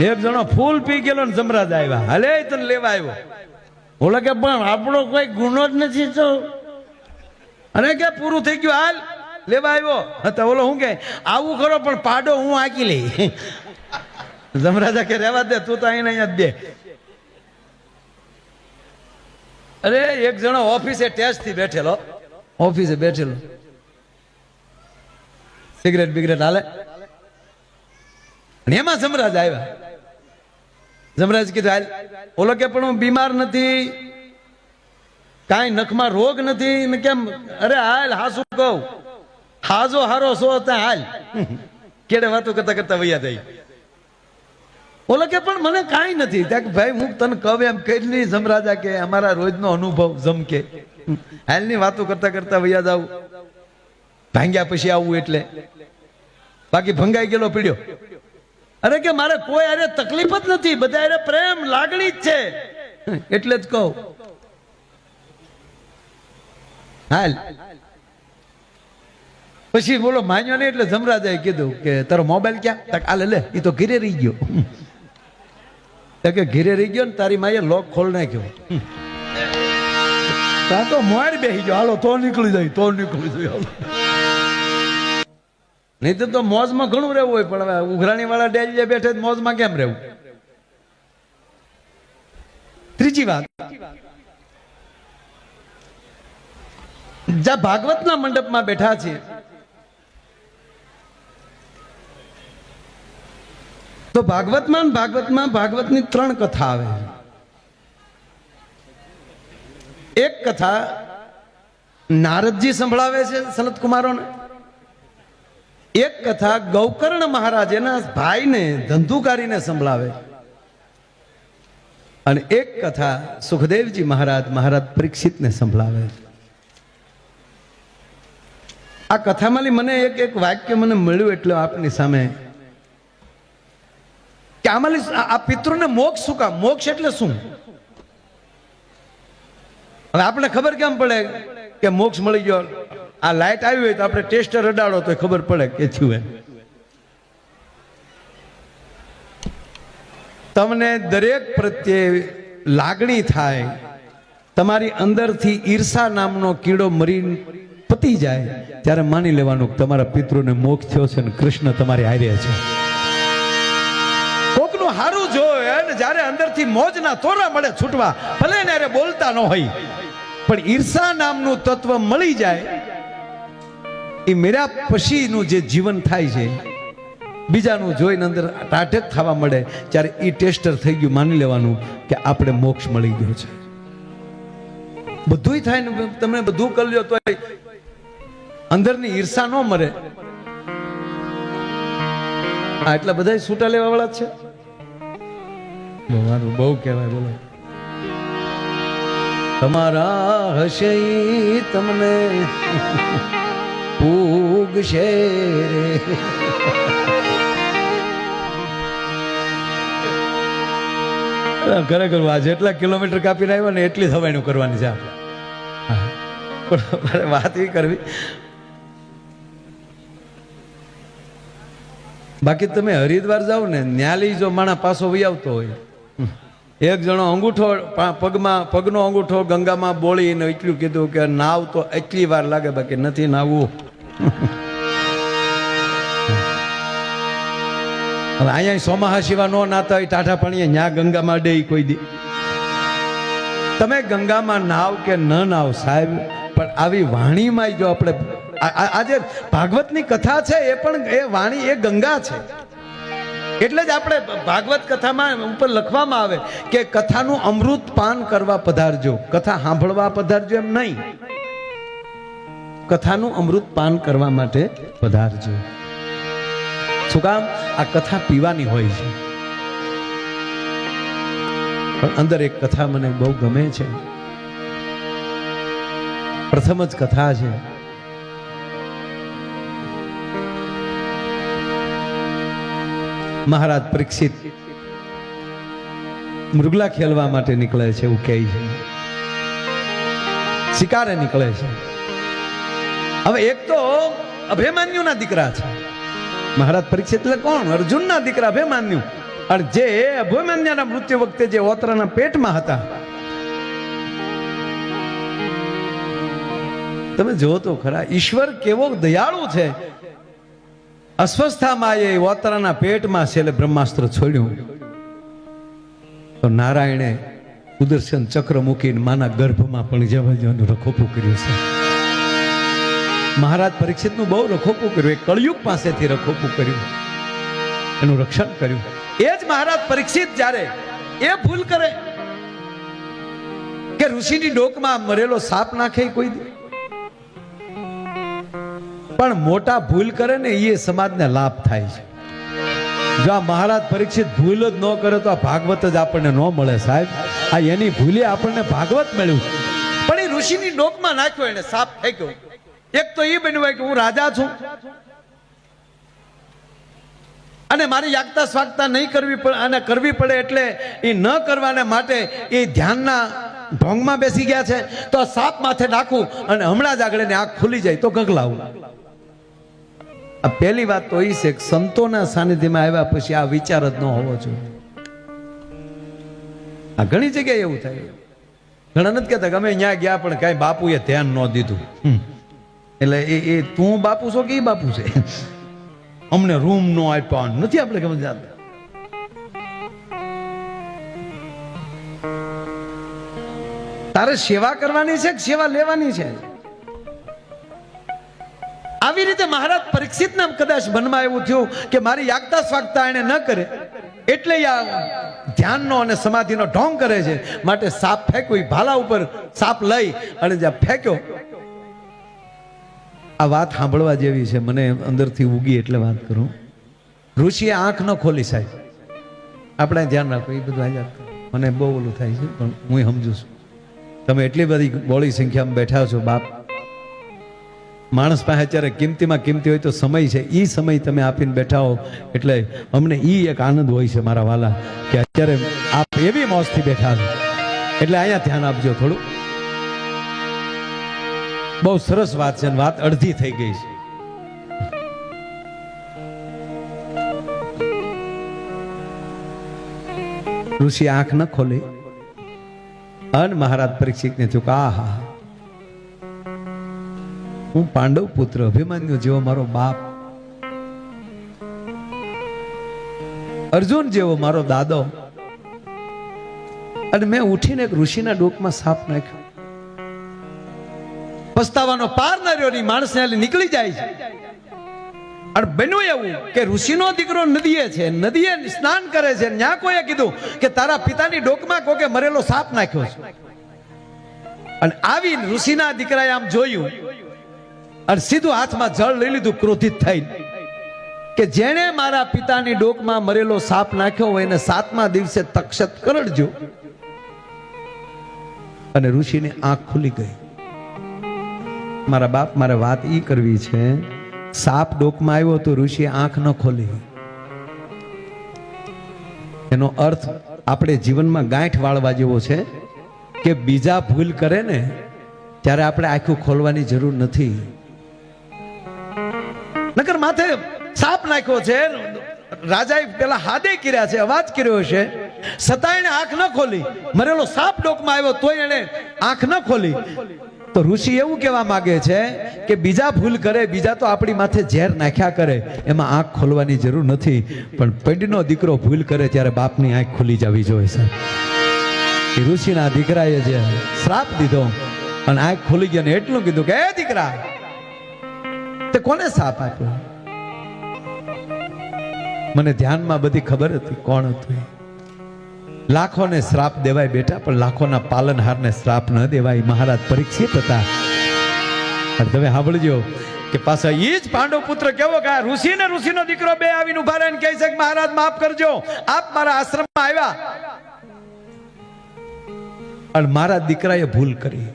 એક જણો ફૂલ પી ગયેલો ને જમરાજ આવ્યા, હલે તને લેવા આવ્યો. ઓલો કે પણ આપણો કોઈ ગુનો જ નથી તો. અને કે પૂરું થઈ ગયું, હાલ લેવા આવ્યો હતા. ઓલો હું કે આવું ખરો પણ પાડો હું આકી લઈ. જમરાજા કે રેવા દે, તું તો અહીંયા જ બે. અરે એક જણો ઓફિસે ટેસ્ટ થી બેઠેલો, ઓફિસે બેઠેલો, સિગરેટ બિગરેટ હાલે. એમાં જમરાજ આવ્યા. જમરાજ કીધું હાલ. ઓલો કે પણ હું બીમાર નથી, કાંઈ નખમાં રોગ નથી ને કેમ. અરે હાલ, હાસુ કહું, હાજો હારો સો ત્યાં હાલ. કેડે વાતો કરતા કરતા વૈયા થઈ. ઓલો કે પણ મને કાંઈ નથી. ત્યાં કે ભાઈ હું તને કહું એમ કહી નહીં. જમરાજા કે અમારા રોજનો અનુભવ જમકે, હાલની વાતો કરતા કરતા વૈયા જાવ, ભાંગ્યા પછી આવું એટલે. બાકી ભંગાઈ ગયેલો પીડ્યો. અરે કે મારે કોઈ અરે તકલીફ જ નથી, બધા અરે પ્રેમ લાગણી જ છે, એટલે જ કહું હાલ. પછી બોલો માન્યો નહીં એટલે જમરાજાએ કીધું કે તારો મોબાઈલ ક્યાં? તક આલે લે, એ તો ઘીરે રહી ગયો. કે ઘીરે રહી ગયો ને તારી માએ લોક ખોલ નાખ્યો. ત્યાં તો મોર બેસી ગયો, હાલો તો નીકળી જાય, તો નીકળી જાય. નહીં તો મોજમાં ઘણું રહેવું હોય, પણ હવે ઉઘરાણી વાળા ડેલી બેઠે મોજમાં કેમ રહેવું? ત્રીજી વાત, જ્યાં ભાગવતના મંડપમાં બેઠા છે તો ભાગવતમાં ભાગવતની 3 કથા આવે. એક કથા નારદજી સંભળાવે છે સનત કુમારોને. એક કથા ગૌકર્ણ મહારાજ એના ભાઈને ધંધુકારીને સંભળાવે. અને એક કથા સુખદેવજી મહારાજ પરીક્ષિતને સંભળાવે. આ કથામાં મને એક વાક્ય મને મળ્યું એટલે આપની સામે કે આમાં આ પિતૃને મોક્ષ શું કામ? મોક્ષ એટલે શું? હવે આપણે ખબર કેમ પડે કે મોક્ષ મળી ગયો? આ લાઈટ આવી હોય તો આપણે ટેસ્ટર અડાડો તો ખબર પડે કે થયું એમ. તમને દરેક પ્રત્યે લાગણી થાય, તમારી અંદરથી ઈર્ષા નામનો કીડો મરી પતી જાય ત્યારે માની લેવાનું તમારા પિતૃને મોક્ષ થયો છે ને કૃષ્ણ તમારી હારે છે. કોકનું હારું જોય ને જ્યારે અંદરથી મોજના તોરા મળે છૂટવા, ભલે ને અરે બોલતા ન હોય, પણ ઈર્ષા નામનું તત્વ મળી જાય, એ મેરા પછીનું જે જીવન થાય છે, બીજાનું જોઈને અંદર ટાઢક થવા મળે ત્યારે એ ટેસ્ટર થઈ ગયું, માની લેવાનું કે આપણે મોક્ષ મળી ગયો છે. બધુંય થાય ને તમે બધું કરી લ્યો તો અંદરની ઈર્ષા ન મરે. આ એટલા બધા છૂટા લેવા વાળા છે. મારું બહુ કહેવાય. બોલો તમારા હશે તમને પૂગશે રે. ખરેખર આ જેટલા કિલોમીટર કાપીને આવ્યા ને એટલી સવાયનું કરવાની છે આપણે. વાત એ કરવી, બાકી તમે હરિદ્વાર જાઓ ને ન્યાલી જો માણા પાછો વહી આવતો હોય, એક જણો અંગૂઠો પગનો અંગૂઠો ગંગામાં બોળીને એટલું કીધું કે નાવ તો એટલી વાર લાગે, બાકી નથી નાવવું. હવે અહીંયા સોમાહા સિવા નો નાતા હોય ટાઢા પાણીએ ન્યા ગંગામાં ડે કોઈ દી. તમે ગંગામાં નાવ કે ન નાવ સાહેબ, પણ આવી વાણીમાં જો આપણે આજે ભાગવતની કથા છે એ પણ એ વાણી એ ગંગા છે. એટલે જ આપણે ભાગવત કથામાં ઉપર લખવામાં આવે કે કથાનું અમૃત પાન કરવા પધારજો, કથા સાંભળવા પધારજો એમ નહીં, કથાનું અમૃત પાન કરવા માટે પધારજો. શું કામ? આ કથા પીવાની હોય છે. પણ અંદર એક કથા મને બહુ ગમે છે. પ્રથમ જ કથા છે. મહારાજ પરીક્ષિત મૃગલા ખેલવા માટે નીકળે છે, એવું કહે છે. શિકારે નીકળે છે. હવે એક તો અભિમન્યુના દીકરા છે. મહારાજ પરીક્ષિત એટલે કોણ? અર્જુનના દીકરા અભિમન્યુ. અને જે અભિમન્યુના મૃત્યુ વખતે જે ઓતરાના પેટમાં હતા, તમે જો તો ખરા ઈશ્વર કેવો દયાળુ છે. અસ્વસ્થામાં એ ઓતરાના પેટમાં છેલ્લે બ્રહ્માસ્ત્ર છોડ્યું તો નારાયણે સુદર્શન ચક્ર મૂકીને માના ગર્ભમાં પણ જવાનું રખોપું કર્યું છે. મહારાજ પરીક્ષિતનું બહુ રખોપું કર્યું, એ કળયુગ પાસેથી રખોપું કર્યું, એનું રક્ષણ કર્યું. એ જ મહારાજ પરીક્ષિત જ્યારે એ ભૂલ કરે કે ઋષિની ડોકમાં મરેલો સાપ નાખે કોઈ દી, પણ મોટા ભૂલ કરે ને એ સમાજને લાભ થાય છે. જો આ મહારાજ પરીક્ષિત ભૂલ જ ન કરે તો આ ભાગવત જ આપણને ન મળે સાહેબ. આ એની ભૂલે આપણને ભાગવત મળ્યું, પણ એ ઋષિની ડોકમાં નાખ્યો, એને સાપ ફેંક્યો. એક તો એ બન્યું કે હું રાજા છું અને મારી યાગતા સ્વાગતા નહીં કરવી પડે, અને કરવી પડે એટલે એ ન કરવાને માટે એ ધ્યાનના ઢોંગમાં બેસી ગયા છે. તો સાપ માથે નાખું અને હમણાં જ આગળ આંખ ખુલી જાય તો ગગલાવું. આ પહેલી વાત તો એ છે કે સંતોના સાનિધ્યમાં આવ્યા પછી આ વિચાર જ ન હોવો જોઈએ. આ ઘણી જગ્યાએ એવું થાય. ઘણા નથી કહેતા કે અમે અહીંયા ગયા પણ કઈ બાપુએ ધ્યાન ન દીધું, એટલે એ તું બાપુ છો કે એ બાપુ છે, અમને રૂમ નો આપ્યા નથી, આપણે કેમ જાણતા. તારે સેવા કરવાની છે કે સેવા લેવાની છે? આવી રીતે મહારાજ પરીક્ષિત નામ કદાચ મનમાં એવું થયું કે મારી યાગતા સ્વાગતા એને ન કરે એટલે આ ધ્યાનનો અને સમાધિનો ઢોંગ કરે છે, માટે સાપ ફેંક્યો. ભાલા ઉપર સાપ લઈ અને જ્યાં ફેંક્યો. આ વાત સાંભળવા જેવી છે, મને અંદરથી ઉગી એટલે વાત કરું. ઋષિએ આંખ ન ખોલી સાહેબ, આપણે ધ્યાન રાખો. એ બધું આજા મને બહુ ઓલું થાય છે, પણ હું સમજુ છું. તમે એટલી બધી બોળી સંખ્યામાં બેઠા છો બાપ. માણસ પાસે અત્યારે કિંમતીમાં કિંમતી હોય તો સમય છે, એ સમય તમે આપીને બેઠા હો એટલે અમને એ એક આનંદ હોય છે મારા વાલા, કે અત્યારે આપ એવી મોજથી બેઠા છો એટલે અહીંયા ધ્યાન આપજો થોડું. બહુ સરસ વાત છે, વાત અડધી થઈ ગઈ છે. ઋષિ આંખ ન ખોલી અને મહારાજ પરીક્ષિતને થયું કે આહા, હું પાંડવ પુત્ર અભિમન્યુ જેવો મારો બાપ, અર્જુન જેવો મારો દાદો, અને મેં ઉઠીને એક ઋષિના ડોકમાં સાપ નાખ્યો. પસ્તાવાનો પાર ન રહ્યો. માણસને નીકળી જાય છે. અને બન્યું એવું કે ઋષિનો દીકરો નદીએ છે, નદીએ સ્નાન કરે છે. ત્યાં કોઈએ કીધું કે તારા પિતાની ડોકમાં કોકે મરેલો સાપ નાખ્યો છે. અને આવી ઋષિના દીકરાએ આમ જોયું અને સીધું હાથમાં જળ લઈ લીધું, ક્રોધિત થઈ કે જેણે મારા પિતાની ડોકમાં મરેલો સાપ નાખ્યો હોય એને 7મા દિવસે તક્ષત કરડજો. અને ઋષિની આંખ ખુલી ગઈ. મારા બાપ, મારે વાત ઈ કરવી છે, સાપ ડોકમાં આવ્યો તો ઋષિ આંખ ન ખોલી. એનો અર્થ આપણે જીવનમાં ગાંઠ વાળવા જેવો છે કે બીજા ભૂલ કરે ને ત્યારે આપણે આંખું ખોલવાની જરૂર નથી. નકર માથે સાપ નાખ્યો છે, રાજાએ પેલા હાદે કર્યા છે, અવાજ કર્યો છે, છતાં એને આંખ ન ખોલી. મરેલો સાપ ડોકમાં આવ્યો તોય એને આંખ ન ખોલી. તો ઋષિ એવું કહેવા માંગે છે કે બીજા ભૂલ કરે, બીજા તો આપણી માથે ઝેર નાખ્યા કરે, એમાં આંખ ખોલવાની જરૂર નથી. પણ પૈડનો દીકરો ભૂલ કરે ત્યારે બાપની આંખ ખુલી જવી જોઈએ છે. એ ઋષિના દીકરાએ જે શ્રાપ દીધો અને આંખ ખુલી ગઈ, એટલું કીધું કે એ દીકરા, તે કોને શ્રાપ આપ્યો? મને ધ્યાનમાં બધી ખબર હતી કોણ હતું. લાખોને શ્રાપ દેવાય બેટા, પણ લાખોના પાલનહારને શ્રાપ ન દેવાય. મહારાજ પરીક્ષિત હતા. તમે સાંભળજો કે પાછા એ જ પાંડવ પુત્ર કેવો કે ઋષિ ને ઋષિનો દીકરો બે આવીને ઉભા રહીને કહે છે કે મહારાજ માફ કરજો, આપ મારા આશ્રમમાં આવ્યા અને મારા દીકરાએ ભૂલ કરી.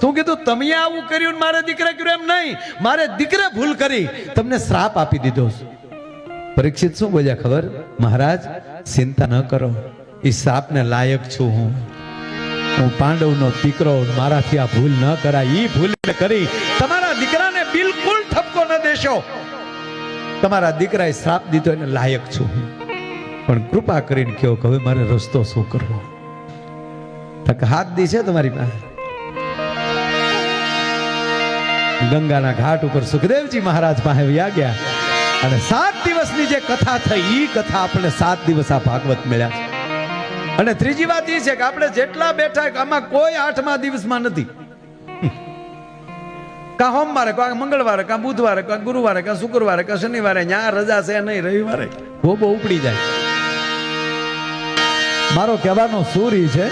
શું કીધું? તમે આવું કર્યું, મારે દીકરા કર્યું એમ નહીં, મારે દીકરે ભૂલ કરી, તમને શ્રાપ આપી દીધો. પરીક્ષિત શું બોલ્યા ખબર? મહારાજ ચિંતા ન કરો, એ શ્રાપને લાયક છું હું પાંડવનો દીકરો, મારાથી આ ભૂલ ન કરાય. એ ભૂલ કરી તમારા દીકરાને બિલકુલ ઠપકો ન દેશો. તમારા દીકરાએ શ્રાપ દીધો એને લાયક છું, પણ કૃપા કરીને કહો કે હવે મારે રસ્તો શું કરવો? હાથ દી છે તમારી પાસે. ગંગાના ઘાટ ઉપર સુખદેવજી મહારાજ પાસે વ્યા ગયા અને 7 દિવસની જે કથા થઈ એ કથા આપણે 7 દિવસ આ ભાગવત મળ્યા છે. અને ત્રીજી વાત એ છે કે આપણે જેટલા બેઠા આમાં કોઈ 8મા દિવસમાં નથી. કા સોમવારે, કા મંગળવારે, કા બુધવારે, કા ગુરુવારે, કા શુક્રવારે, કા શનિવારે, ન્યા રજા છે નહીં, રવિવારે બહુ ઉપડી જાય. મારો કહેવાનો સૂર ઈ છે,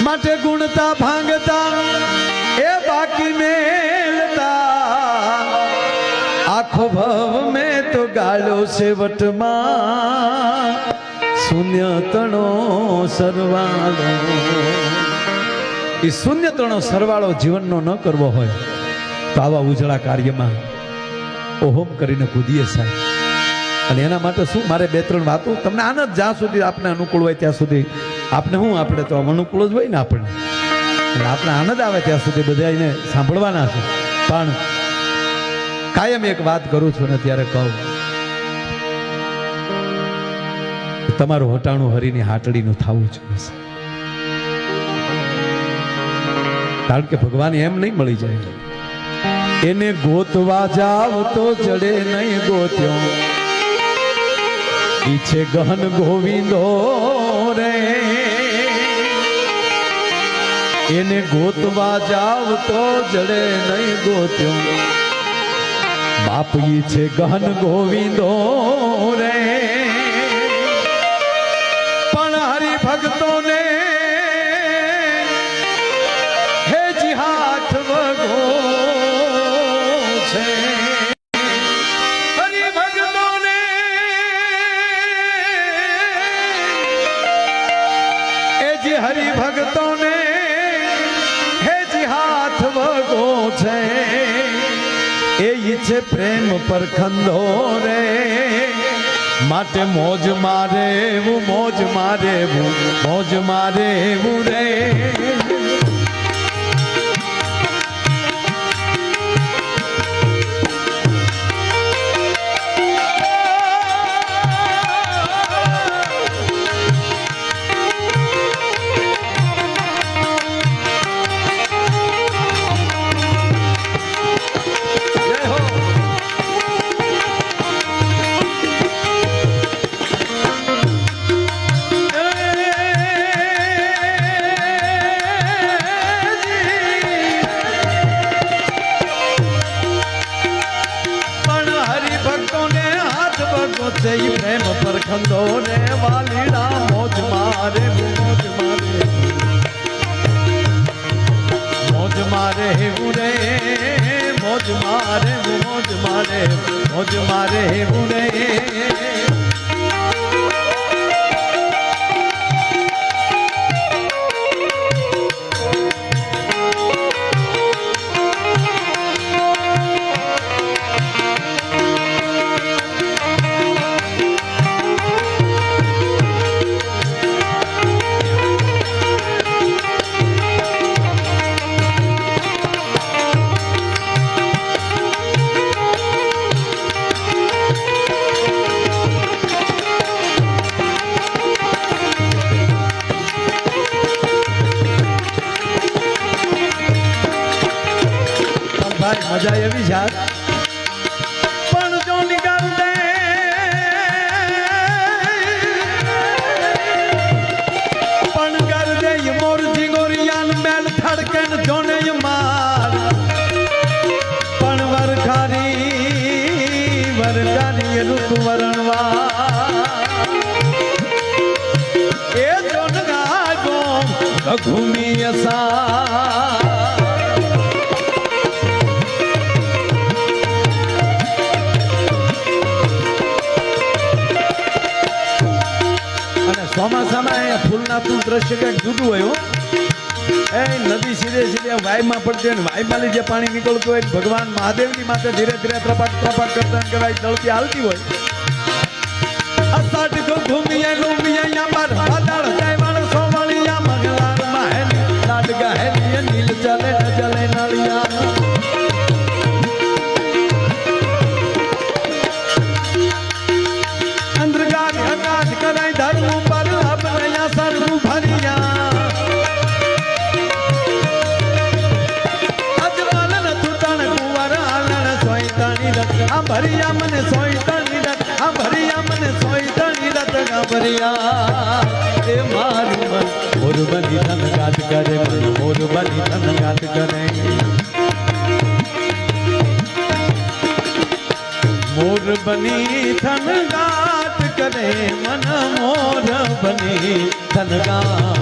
માટે ગુણતા ભાંગતા એ બાકી મેલતા આખો ભવ મેં તો ગાળ્યો છે વટમાં શૂન્ય તણો સરવાળો. એ શૂન્ય તણો સરવાળો જીવનનો ન કરવો હોય તો આવા ઉજળા કાર્યમાં ઓહોમ કરીને કૂદીએ સાહેબ. અને એના માટે શું મારે 2-3 વાતો તમને આનંદ જ્યાં સુધી આપને અનુકૂળ હોય ત્યાં સુધી આપણે હું આપણે તો અનુકૂળ જ હોય ને આપણે આપણે આનંદ આવે ત્યાં સુધી બધા એને સાંભળવાના છે. પણ કાયમ એક વાત કરું છું ને ત્યારે કહું, તમારું હટાણું હરીની હાટડીનું થવું જોઈએ. કારણ કે ભગવાન એમ નહીં મળી જાય. એને ગોતવા જાવ તો જડે નહીં ગોત્યો, ઈ છે ગહન ગોવિંદો રે. એને ગોતવા જાવ તો જડે નહીં ગોત્યો, બાપ ઈ છે ગહન ગોવિંદો રે. પણ હરિભક્તોને હેજી હાથ વગો છે. હરિભક્તોને હેજી હરિભક્તોને હેજી હાથ વગો છે. એ ઈચ્છે પ્રેમ પર ખંધો રે. માટે મોજ મારે એવું, મોજ મારે એવું, મોજ મારે એવું રે. પ્રેમ પર ખંડો રે વાલીડા મોજ મારે, મોજ મારે, મોજ મારે એવું રે. મોજ મારે, મોજ મારે, મોજ મારે એવું રે. મજા એવી છે પણ જો નિકાલ દે પણ કર દે મોર જીગોરિયાન મેલ થડકન જોને માર. પણ વરખારી રૂપ વરણવા એ જોન ગાગો ઘૂમી અસા. ચોમાસામાં ફૂલના તું દ્રશ્ય કંઈક જુદું હોય. એ નદી સીધે સીધે વાયમાં પડતી હોય ને વાયમાંથી જે પાણી નીકળતું હોય ભગવાન મહાદેવની માથે ધીરે ધીરે ત્રપાક ત્રપાક કરતા કહેવાય દળતી હાલતી હોય. અસાટ કો ઘૂમીએ લૂમીએ પર આદળ જયવાળ સોવાળિયા મગલાર માં લાડ ગાહે નીલ ચલે ન ચલે નળિયા. મને સોય તણી રત આ ભરિયા મને સોય તણી રત ગા ભરિયા એ મારું મન મોર બની ધન ગાત કરે મન મોર બની ધન ગાત કરે મોર બની ધન ગાત કરે મન મોર બની ધન ગાત